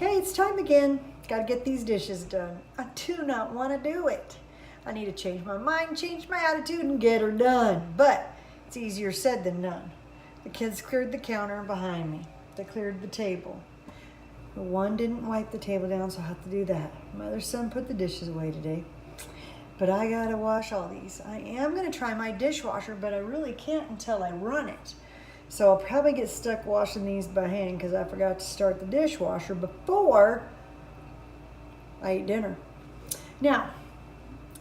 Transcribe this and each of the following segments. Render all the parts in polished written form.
Okay, it's time again. Got to get these dishes done. I do not want to do it. I need to change my mind, change my attitude, and get her done. But it's easier said than done. The kids cleared the counter behind me. They cleared the table. The one didn't wipe the table down, so I'll have to do that. My other son put the dishes away today. But I got to wash all these. I am going to try my dishwasher, but I really can't until I run it. So I'll probably get stuck washing these by hand because I forgot to start the dishwasher before I eat dinner. Now,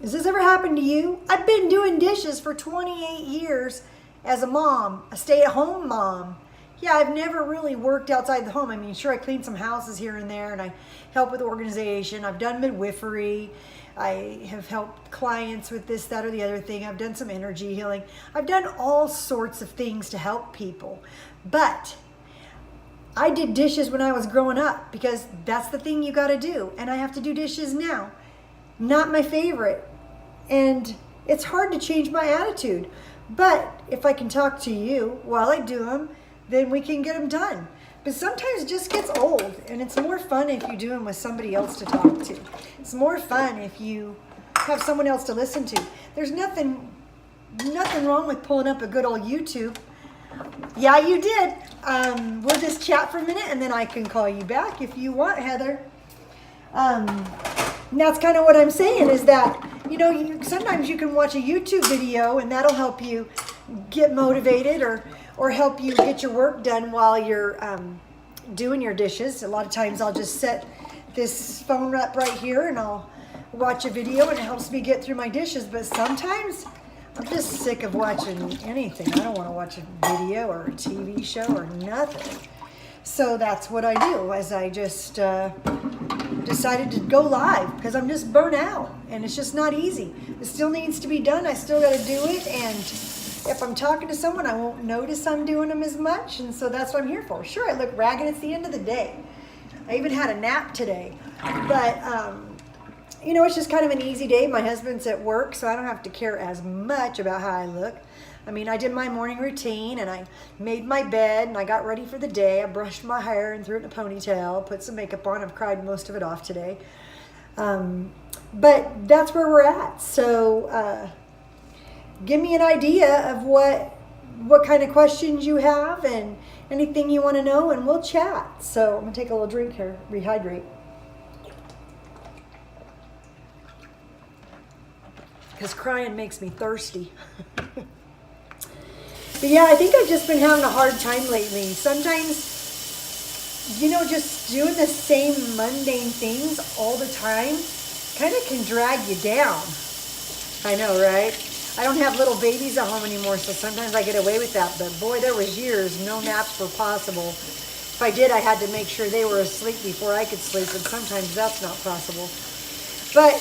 has this ever happened to you? I've been doing dishes for 28 years as a mom, a stay-at-home mom. Yeah, I've never really worked outside the home. I mean, sure, I clean some houses here and there, and I help with organization. I've done midwifery. I have helped clients with this, that, or the other thing. I've done some energy healing. I've done all sorts of things to help people. But I did dishes when I was growing up because that's the thing you got to do. And I have to do dishes now. Not my favorite. And it's hard to change my attitude. But if I can talk to you while I do them, then we can get them done. But sometimes it just gets old, and it's more fun if you do them with somebody else to talk to. It's more fun if you have someone else to listen to. There's nothing wrong with pulling up a good old YouTube. Yeah, you did. We'll just chat for a minute, and then I can call you back if you want, Heather. And that's kind of what I'm saying is that, sometimes you can watch a YouTube video, and that'll help you get motivated or help you get your work done while you're doing your dishes. A lot of times I'll just set this phone up right here and I'll watch a video and it helps me get through my dishes. But sometimes I'm just sick of watching anything. I don't want to watch a video or a TV show or nothing. So that's what I do, as I just decided to go live because I'm just burnt out and it's just not easy. It still needs to be done. I still got to do it, and if I'm talking to someone, I won't notice I'm doing them as much, and so that's what I'm here for. Sure, I look ragged. It's the end of the day. I even had a nap today, but it's just kind of an easy day. My husband's at work, so I don't have to care as much about how I look. I mean, I did my morning routine, and I made my bed, and I got ready for the day. I brushed my hair and threw it in a ponytail, put some makeup on. I've cried most of it off today. But that's where we're at. So give me an idea of what kind of questions you have and anything you want to know, and we'll chat. So I'm going to take a little drink here, rehydrate. Because crying makes me thirsty. But yeah, I think I've just been having a hard time lately. Sometimes, just doing the same mundane things all the time kind of can drag you down. I know, right? I don't have little babies at home anymore, so sometimes I get away with that. But boy, there was years no naps were possible. If I did, I had to make sure they were asleep before I could sleep, and sometimes that's not possible. But,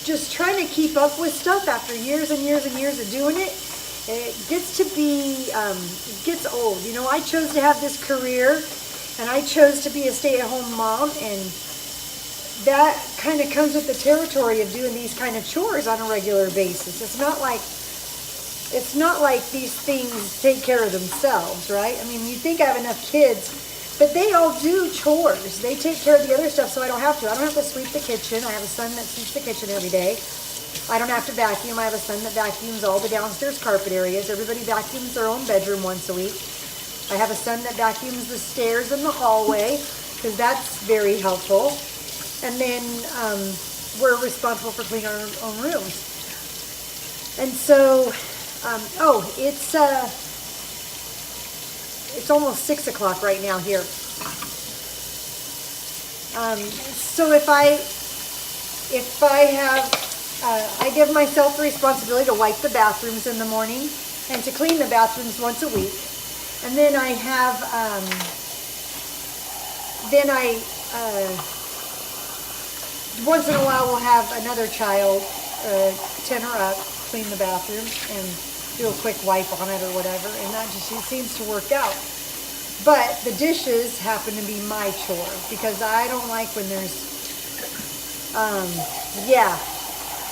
just trying to keep up with stuff after years and years and years of doing it, it gets to be, it gets old. I chose to have this career, and I chose to be a stay-at-home mom, and that kind of comes with the territory of doing these kind of chores on a regular basis. It's not like these things take care of themselves, right? I mean, you think I have enough kids, but they all do chores. They take care of the other stuff, so I don't have to. I don't have to sweep the kitchen. I have a son that sweeps the kitchen every day. I don't have to vacuum. I have a son that vacuums all the downstairs carpet areas. Everybody vacuums their own bedroom once a week. I have a son that vacuums the stairs and the hallway, because that's very helpful. And then we're responsible for cleaning our own rooms. And so, it's almost 6 o'clock right now here. So if I give myself the responsibility to wipe the bathrooms in the morning and to clean the bathrooms once a week. And then I have, once in a while we'll have another child, 10 or up, clean the bathroom and do a quick wipe on it or whatever, and that just seems to work out. But the dishes happen to be my chore because I don't like when there's,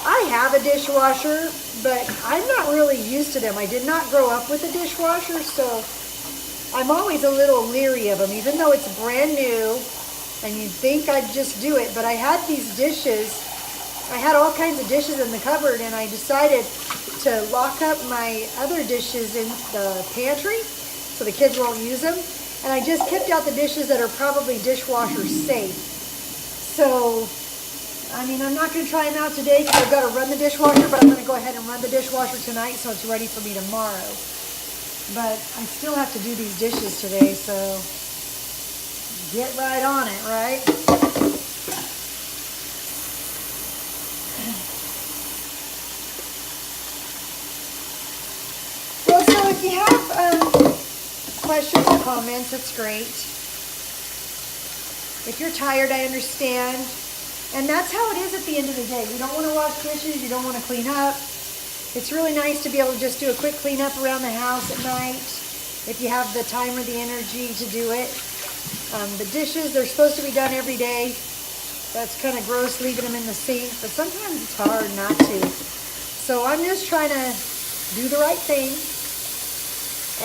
I have a dishwasher, but I'm not really used to them. I did not grow up with a dishwasher, so I'm always a little leery of them, even though it's brand new And you'd think I'd just do it, but I had these dishes. I had all kinds of dishes in the cupboard, and I decided to lock up my other dishes in the pantry so the kids won't use them. And I just kept out the dishes that are probably dishwasher safe. So, I mean, I'm not going to try them out today because I've got to run the dishwasher, but I'm going to go ahead and run the dishwasher tonight so it's ready for me tomorrow. But I still have to do these dishes today, so get right on it, right? Well, so if you have questions or comments, that's great. If you're tired, I understand. And that's how it is at the end of the day. You don't want to wash dishes, you don't want to clean up. It's really nice to be able to just do a quick cleanup around the house at night if you have the time or the energy to do it. The dishes, they're supposed to be done every day. That's kind of gross leaving them in the sink, but sometimes it's hard not to. So I'm just trying to do the right thing.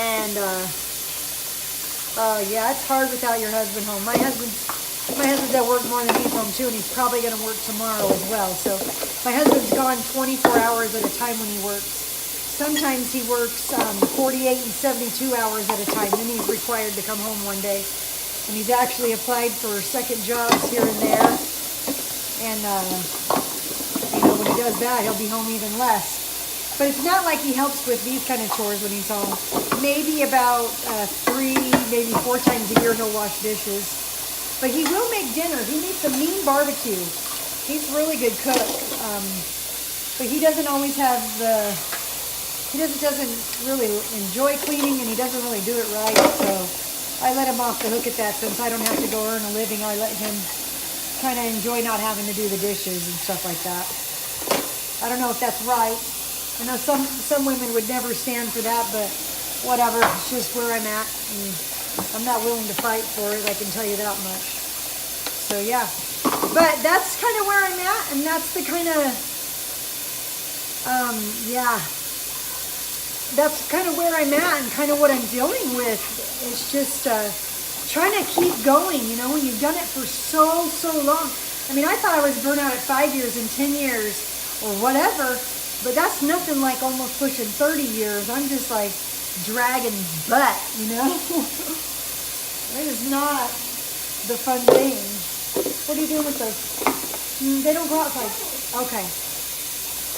And yeah, it's hard without your husband home. My husband's at work more than he's home too, and he's probably going to work tomorrow as well. So my husband's gone 24 hours at a time when he works. Sometimes he works 48 and 72 hours at a time. Then he's required to come home one day. And he's actually applied for second jobs here and there. And, you know, when he does that, he'll be home even less. But it's not like he helps with these kind of chores when he's home. Maybe about 3, maybe 4 times a year he'll wash dishes. But he will make dinner. He makes a mean barbecue. He's a really good cook. But he doesn't always have the... He doesn't really enjoy cleaning, and he doesn't really do it right. So I let him off the hook at that since I don't have to go earn a living. I let him kind of enjoy not having to do the dishes and stuff like that. I don't know if that's right. I know some women would never stand for that, but whatever. It's just where I'm at. And I'm not willing to fight for it, I can tell you that much. So yeah. But that's kind of where I'm at, and that's the kind of, yeah. That's kind of where I'm at and kind of what I'm dealing with. It's just trying to keep going, you know, when you've done it for so long. I mean, I thought I was burnt out at 5 years and 10 years or whatever, but that's nothing like almost pushing 30 years. I'm just like dragging butt, you know? It is not the fun thing. What are you doing with those? They don't go outside. Okay.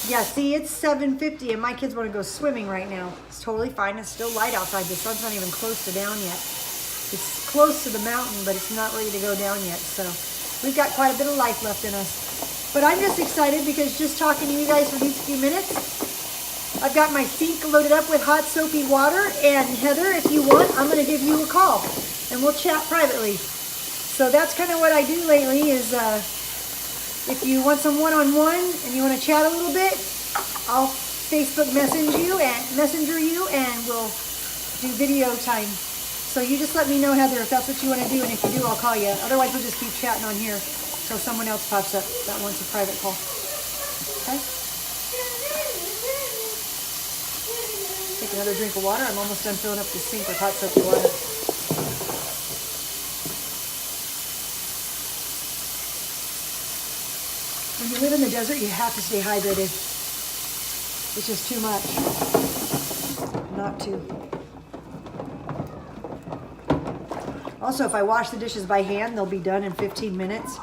Yeah, see, it's 7:50 and my kids want to go swimming right now. It's totally fine. It's still light outside. The sun's not even close to down yet. It's close to the mountain, but it's not ready to go down yet. So we've got quite a bit of life left in us. But I'm just excited because just talking to you guys for these few minutes, I've got my sink loaded up with hot soapy water. And Heather, if you want, I'm going to give you a call and we'll chat privately. So that's kind of what I do lately is... if you want some one-on-one and you want to chat a little bit, I'll Facebook messenger you, and we'll do video time. So you just let me know, Heather, if that's what you want to do, and if you do, I'll call you. Otherwise, we'll just keep chatting on here until someone else pops up that wants a private call. Okay? Take another drink of water. I'm almost done filling up the sink with hot soapy water. When you live in the desert, you have to stay hydrated. It's just too much not to. Also, if I wash the dishes by hand, they'll be done in 15 minutes.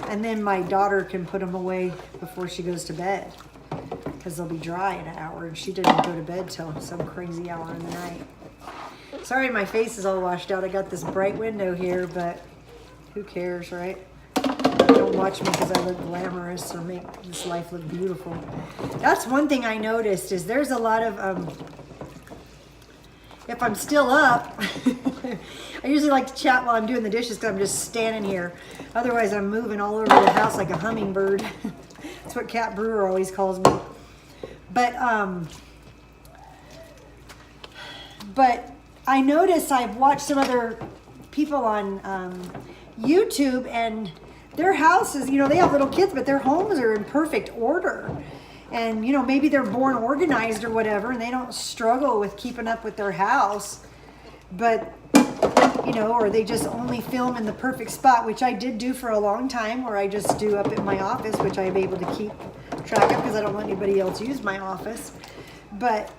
And then my daughter can put them away before she goes to bed because they'll be dry in an hour, and she didn't go to bed till some crazy hour in the night. Sorry, my face is all washed out. I got this bright window here, but who cares, right? Don't watch me because I look glamorous or make this life look beautiful. That's one thing I noticed is there's a lot of, if I'm still up, I usually like to chat while I'm doing the dishes because I'm just standing here. Otherwise, I'm moving all over the house like a hummingbird. That's what Cat Brewer always calls me. But I noticed I've watched some other people on YouTube, and their houses, you know, they have little kids, but their homes are in perfect order. And, you know, maybe they're born organized or whatever, and they don't struggle with keeping up with their house. But you know, or they just only film in the perfect spot, which I did do for a long time, or I just do up at my office, which I'm able to keep track of because I don't let anybody else use my office. But,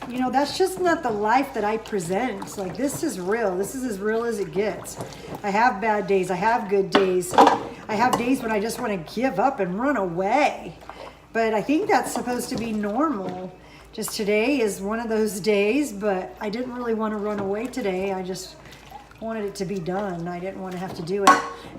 you know, that's just not the life that I present. Like, this is real. This is as real as it gets. I have bad days. I have good days. I have days when I just want to give up and run away. But I think that's supposed to be normal. Just today is one of those days, but I didn't really want to run away today. I just wanted it to be done. I didn't want to have to do it.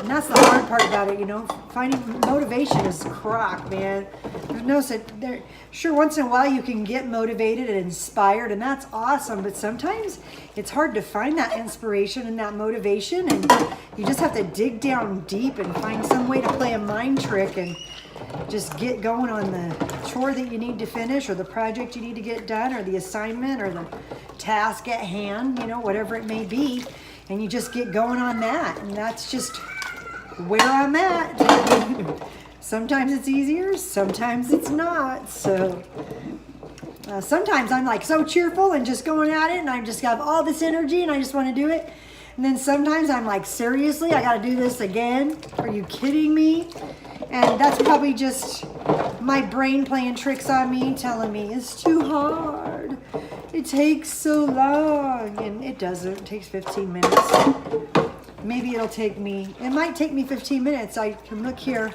And that's the hard part about it, you know. Finding motivation is crock, man. There's no there. Sure, once in a while you can get motivated and inspired, and that's awesome. But sometimes it's hard to find that inspiration and that motivation, and you just have to dig down deep and find some way to play a mind trick and just get going on the chore that you need to finish, or the project you need to get done, or the assignment, or the task at hand, you know, whatever it may be. And you just get going on that. And that's just where I'm at. Sometimes it's easier, sometimes it's not. So sometimes I'm like so cheerful and just going at it, and I just have all this energy and I just want to do it. And then sometimes I'm like, seriously, I got to do this again? Are you kidding me? And that's probably just my brain playing tricks on me, telling me it's too hard. It takes so long. And it doesn't. It takes 15 minutes. Maybe it'll take me, it might take me 15 minutes. I can look here.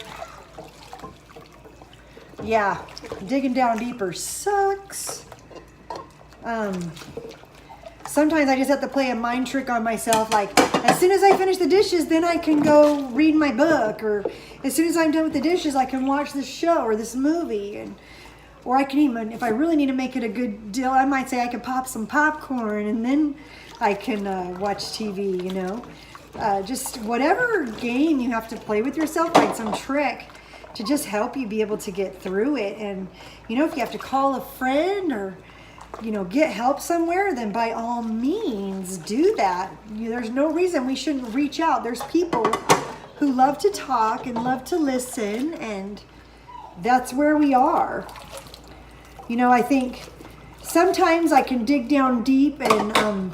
Yeah, digging down deeper sucks. Sometimes I just have to play a mind trick on myself. Like, as soon as I finish the dishes, then I can go read my book. Or as soon as I'm done with the dishes, I can watch this show or this movie. Or I can even, if I really need to make it a good deal, I might say I could pop some popcorn and then I can watch TV, you know. Just whatever game you have to play with yourself, find some trick to just help you be able to get through it. And, you know, if you have to call a friend or, you know, get help somewhere, then by all means do that. There's no reason we shouldn't reach out. There's people who love to talk and love to listen, and that's where we are. You know, I think sometimes I can dig down deep, and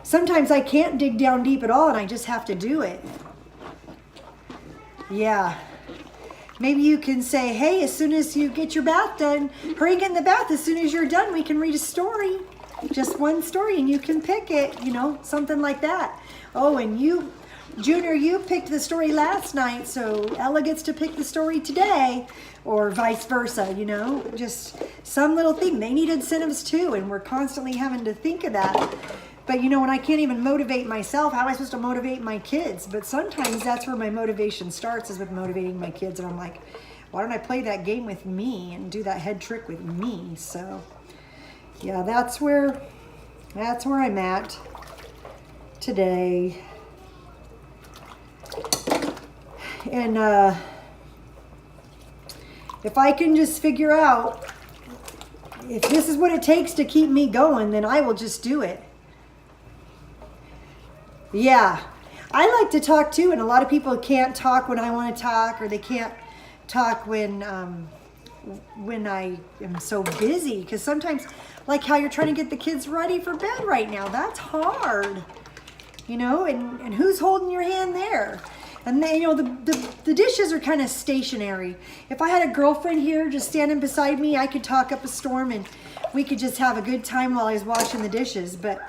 sometimes I can't dig down deep at all, and I just have to do it. Yeah. Maybe you can say, hey, as soon as you get your bath done, hurry and get in the bath. As soon as you're done, we can read a story. Just one story, and you can pick it, you know, something like that. Oh, and you, Junior, you picked the story last night, so Ella gets to pick the story today, or vice versa, you know. Just some little thing. They need incentives too, and we're constantly having to think of that. But, you know, when I can't even motivate myself, how am I supposed to motivate my kids? But sometimes that's where my motivation starts, is with motivating my kids. And I'm like, why don't I play that game with me and do that head trick with me? So, yeah, that's where I'm at today. And if I can just figure out if this is what it takes to keep me going, then I will just do it. Yeah, I like to talk too, and a lot of people can't talk when I want to talk, or they can't talk when I am so busy. Because sometimes, like how you're trying to get the kids ready for bed right now, that's hard, you know. And who's holding your hand there? And then, you know, the dishes are kind of stationary. If I had a girlfriend here just standing beside me, I could talk up a storm and we could just have a good time while I was washing the dishes. But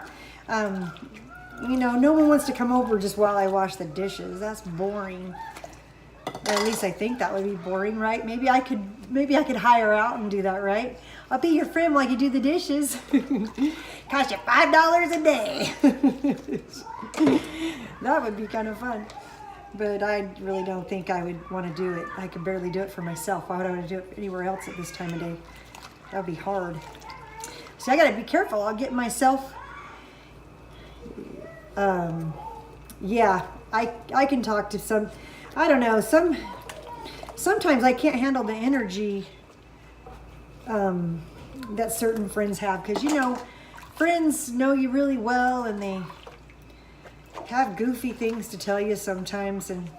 you know, no one wants to come over just while I wash the dishes. That's boring. Or at least I think that would be boring, right? Maybe I could hire out and do that, right? I'll be your friend while you do the dishes. Cost you $5 a day. That would be kind of fun. But I really don't think I would want to do it. I could barely do it for myself. Why would I want to do it anywhere else at this time of day? That would be hard. So I got to be careful. I'll get myself... yeah, I can talk to some, I don't know, sometimes I can't handle the energy that certain friends have, because, you know, friends know you really well, and they have goofy things to tell you sometimes, and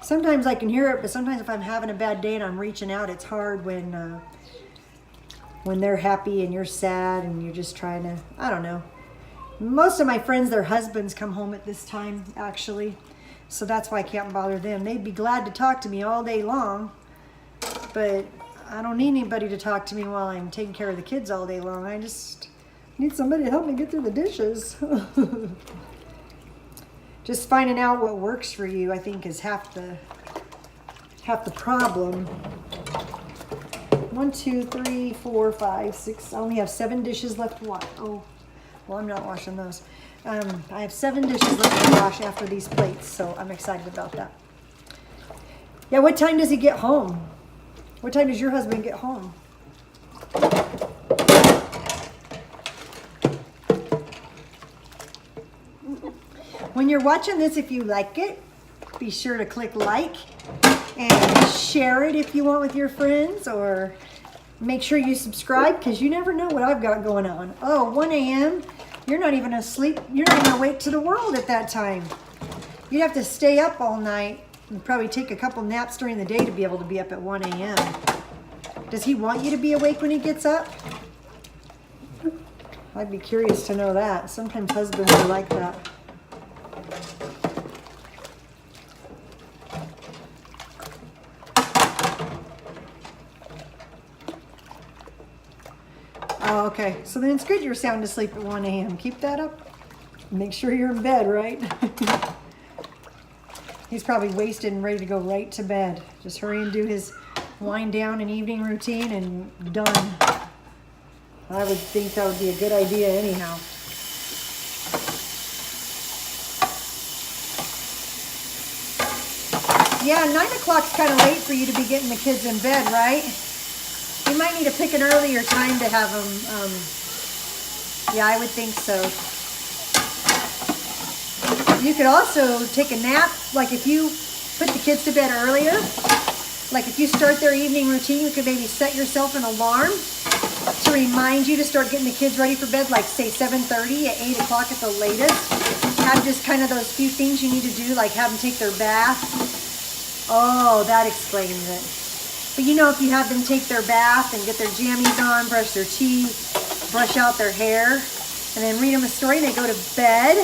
sometimes I can hear it, but sometimes if I'm having a bad day and I'm reaching out, it's hard when they're happy and you're sad and you're just trying to, I don't know. Most of my friends, their husbands come home at this time, actually. So that's why I can't bother them. They'd be glad to talk to me all day long, but I don't need anybody to talk to me while I'm taking care of the kids all day long. I just need somebody to help me get through the dishes. Just finding out what works for you, I think, is half the problem. 1, 2, 3, 4, 5, 6. I only have 7 dishes left to wash. Oh, well, I'm not washing those. I have 7 dishes left to wash after these plates, so I'm excited about that. Yeah, what time does he get home? What time does your husband get home? When you're watching this, if you like it, be sure to click like and share it if you want with your friends, or make sure you subscribe, because you never know what I've got going on. Oh, 1 a.m. You're not even asleep. You're not even awake to the world at that time. You'd have to stay up all night and probably take a couple naps during the day to be able to be up at 1 a.m. Does he want you to be awake when he gets up? I'd be curious to know that. Sometimes husbands are like that. Oh, okay. So then it's good you're sound asleep at 1 a.m. Keep that up. Make sure you're in bed, right? He's probably wasted and ready to go right to bed. Just hurry and do his wind down and evening routine and done. I would think that would be a good idea anyhow. Yeah, 9 o'clock's kind of late for you to be getting the kids in bed, right? You might need to pick an earlier time to have them. Yeah, I would think so. You could also take a nap, like if you put the kids to bed earlier, like if you start their evening routine, you could maybe set yourself an alarm to remind you to start getting the kids ready for bed, like say 7:30 at 8 o'clock at the latest. Have just kind of those few things you need to do, like have them take their bath. Oh, that explains it. But you know, if you have them take their bath and get their jammies on, brush their teeth, brush out their hair, and then read them a story and they go to bed,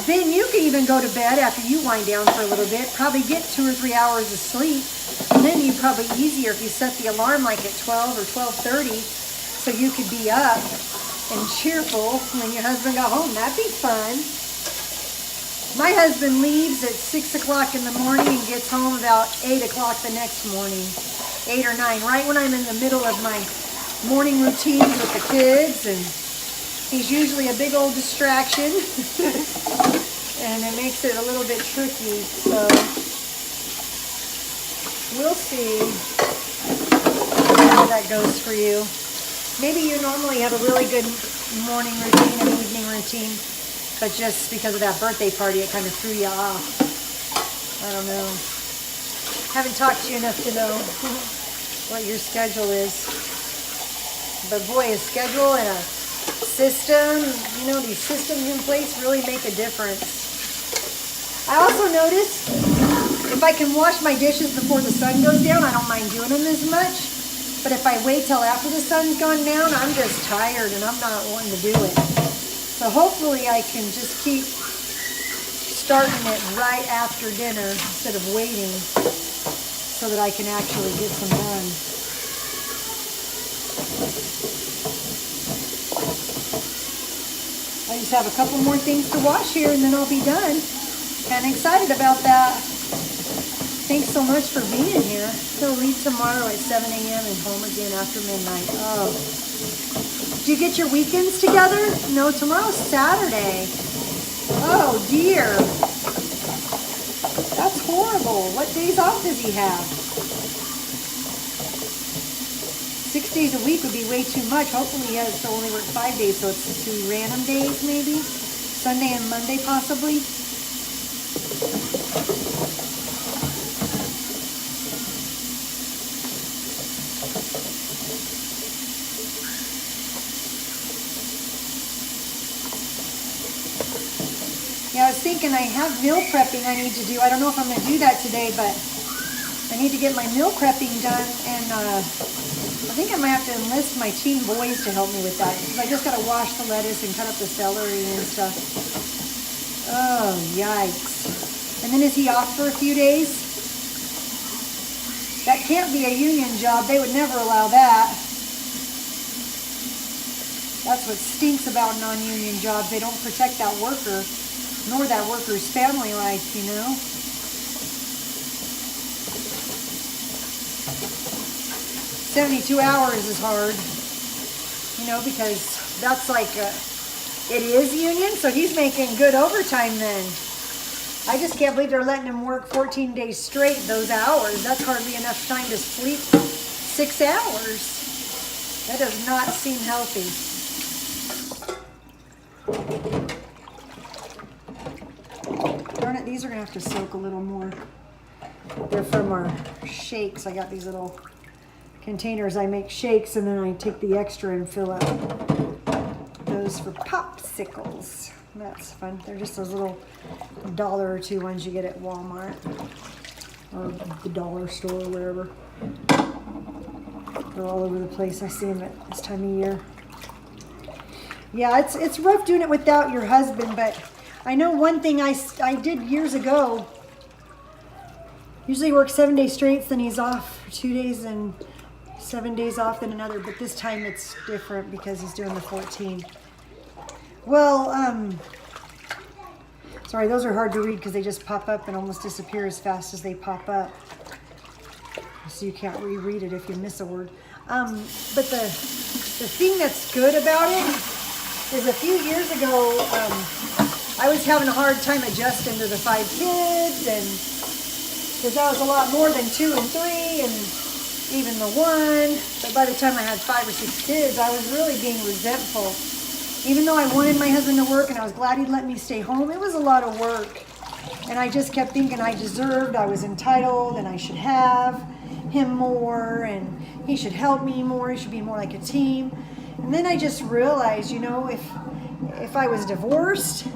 then you can even go to bed after you wind down for a little bit, probably get 2 or 3 hours of sleep, and then you probably easier if you set the alarm like at 12 or 12:30, so you could be up and cheerful when your husband got home. That'd be fun. My husband leaves at 6 o'clock in the morning and gets home about 8 o'clock the next morning, 8 or 9, right when I'm in the middle of my morning routines with the kids, and he's usually a big old distraction, and it makes it a little bit tricky, so we'll see how that goes for you. Maybe you normally have a really good morning routine and evening routine, but just because of that birthday party, it kind of threw you off. I don't know. Haven't talked to you enough to know what your schedule is. But boy, a schedule and a system, you know, these systems in place really make a difference. I also noticed if I can wash my dishes before the sun goes down, I don't mind doing them as much. But if I wait till after the sun's gone down, I'm just tired and I'm not wanting to do it. So hopefully I can just keep starting it right after dinner instead of waiting, so that I can actually get some done. I just have a couple more things to wash here and then I'll be done. Kind of excited about that. Thanks so much for being here. He'll leave tomorrow at 7 a.m. and home again after midnight. Oh. Do you get your weekends together? No, tomorrow's Saturday. Oh dear. That's horrible. What days off does he have? 6 days a week would be way too much. Hopefully he has to only work 5 days, so it's 2 random days maybe. Sunday and Monday possibly. Yeah, I was thinking I have meal prepping I need to do. I don't know if I'm going to do that today, but I need to get my meal prepping done, and I think I might have to enlist my teen boys to help me with that, because I just got to wash the lettuce and cut up the celery and stuff. Oh, yikes. And then is he off for a few days? That can't be a union job. They would never allow that. That's what stinks about non-union jobs. They don't protect that worker, nor that worker's family life, you know. 72 hours is hard, you know, because that's like, it is union, so he's making good overtime then. I just can't believe they're letting him work 14 days straight, those hours. That's hardly enough time to sleep 6 hours. That does not seem healthy. Darn it, these are gonna have to soak a little more. They're from our shakes. I got these little containers. I make shakes and then I take the extra and fill up those for popsicles. That's fun. They're just those little $1 or $2 ones you get at Walmart or the dollar store or wherever. They're all over the place. I see them at this time of year. Yeah, it's rough doing it without your husband, but I know one thing I did years ago. Usually works 7 days straight, then he's off for 2 days and 7 days off, then another, but this time it's different because he's doing the 14. Well, sorry, those are hard to read because they just pop up and almost disappear as fast as they pop up. So you can't reread it if you miss a word. But the thing that's good about it is a few years ago, I was having a hard time adjusting to the 5 kids, and because that was a lot more than 2 and 3 and even the 1. But by the time I had 5 or 6 kids, I was really being resentful. Even though I wanted my husband to work and I was glad he'd let me stay home, it was a lot of work. And I just kept thinking I was entitled, and I should have him more, and he should help me more, he should be more like a team. And then I just realized, you know, if I was divorced,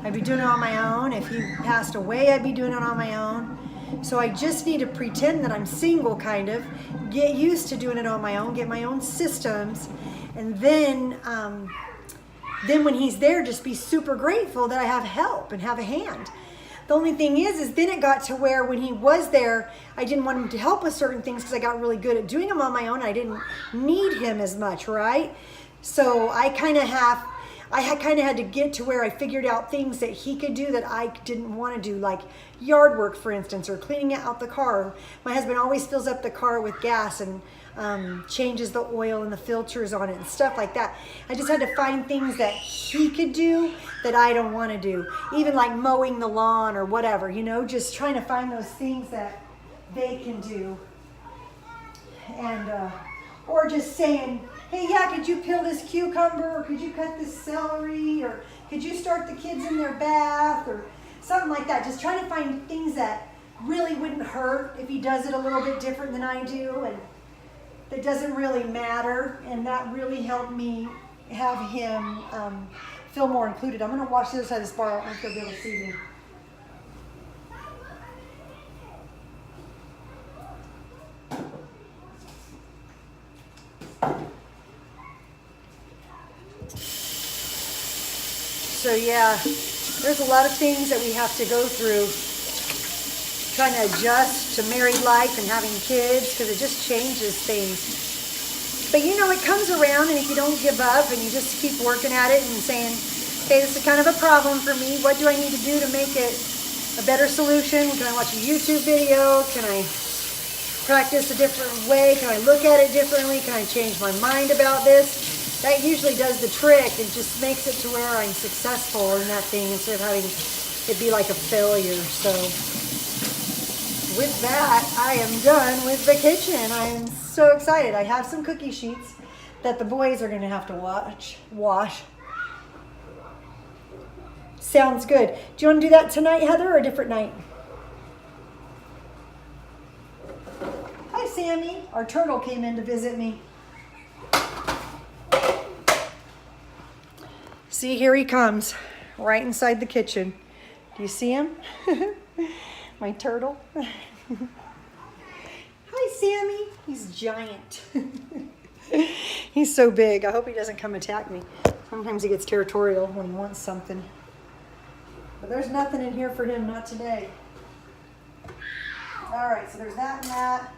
I'd be doing it on my own. If he passed away, I'd be doing it on my own. So I just need to pretend that I'm single, kind of, get used to doing it on my own, get my own systems, and then when he's there, just be super grateful that I have help and have a hand. The only thing is then it got to where when he was there, I didn't want him to help with certain things because I got really good at doing them on my own. I didn't need him as much, right? So I kind of had to get to where I figured out things that he could do that I didn't want to do, like yard work, for instance, or cleaning out the car. My husband always fills up the car with gas and changes the oil and the filters on it and stuff like that. I just had to find things that he could do that I don't want to do. Even like mowing the lawn or whatever, you know, just trying to find those things that they can do. And, or just saying, hey, yeah, could you peel this cucumber, or could you cut this celery, or could you start the kids in their bath, or something like that. Just trying to find things that really wouldn't hurt if he does it a little bit different than I do, and that doesn't really matter. And that really helped me have him feel more included. I'm going to watch the other side of this bar. I don't know if they'll be able to see me. So yeah, there's a lot of things that we have to go through trying to adjust to married life and having kids, because it just changes things. But you know, it comes around, and if you don't give up and you just keep working at it and saying, okay, this is kind of a problem for me. What do I need to do to make it a better solution? Can I watch a YouTube video? Can I practice a different way? Can I look at it differently? Can I change my mind about this? That usually does the trick. It just makes it to where I'm successful in that thing instead of having it be like a failure. So with that, I am done with the kitchen. I am so excited. I have some cookie sheets that the boys are going to have to wash. Sounds good. Do you want to do that tonight, Heather, or a different night? Hi, Sammy. Our turtle came in to visit me. See, here he comes, right inside the kitchen. Do you see him? My turtle. Sammy. He's giant. He's so big. I hope he doesn't come attack me. Sometimes he gets territorial when he wants something. But there's nothing in here for him, not today. All right, so there's that and that.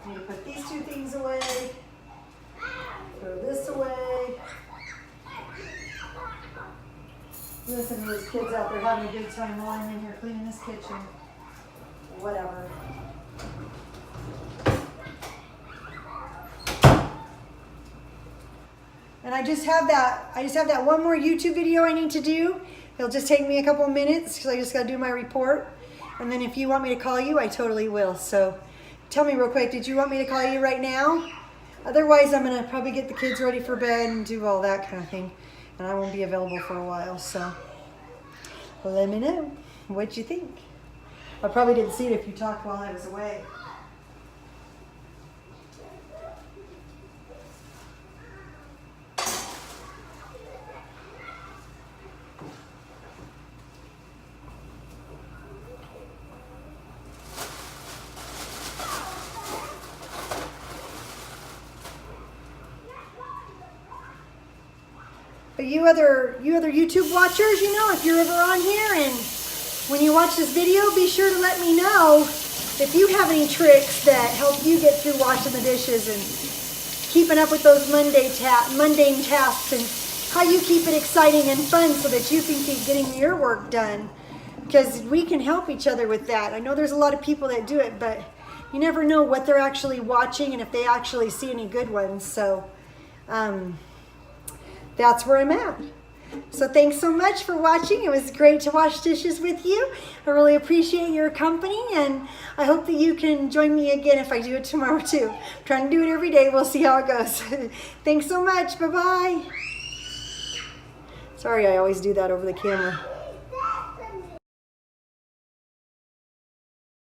I need to put these two things away. Throw this away. Listen to those kids out there having a good time while I'm in here cleaning this kitchen. Whatever. And I just have that one more YouTube video I need to do. It'll just take me a couple of minutes because I just got to do my report. And then if you want me to call you, I totally will. So tell me real quick, did you want me to call you right now? Otherwise, I'm going to probably get the kids ready for bed and do all that kind of thing. And I won't be available for a while. So let me know what you think. I probably didn't see it if you talked while I was away. But you other YouTube watchers, you know, if you're ever on here and when you watch this video, be sure to let me know if you have any tricks that help you get through washing the dishes and keeping up with those mundane tasks, and how you keep it exciting and fun so that you can keep getting your work done. Because we can help each other with that. I know there's a lot of people that do it, but you never know what they're actually watching and if they actually see any good ones. So that's where I'm at. So thanks so much for watching. It was great to wash dishes with you. I really appreciate your company, and I hope that you can join me again if I do it tomorrow too. I'm trying to do it every day. We'll see how it goes. Thanks so much. Bye-bye. Sorry, I always do that over the camera.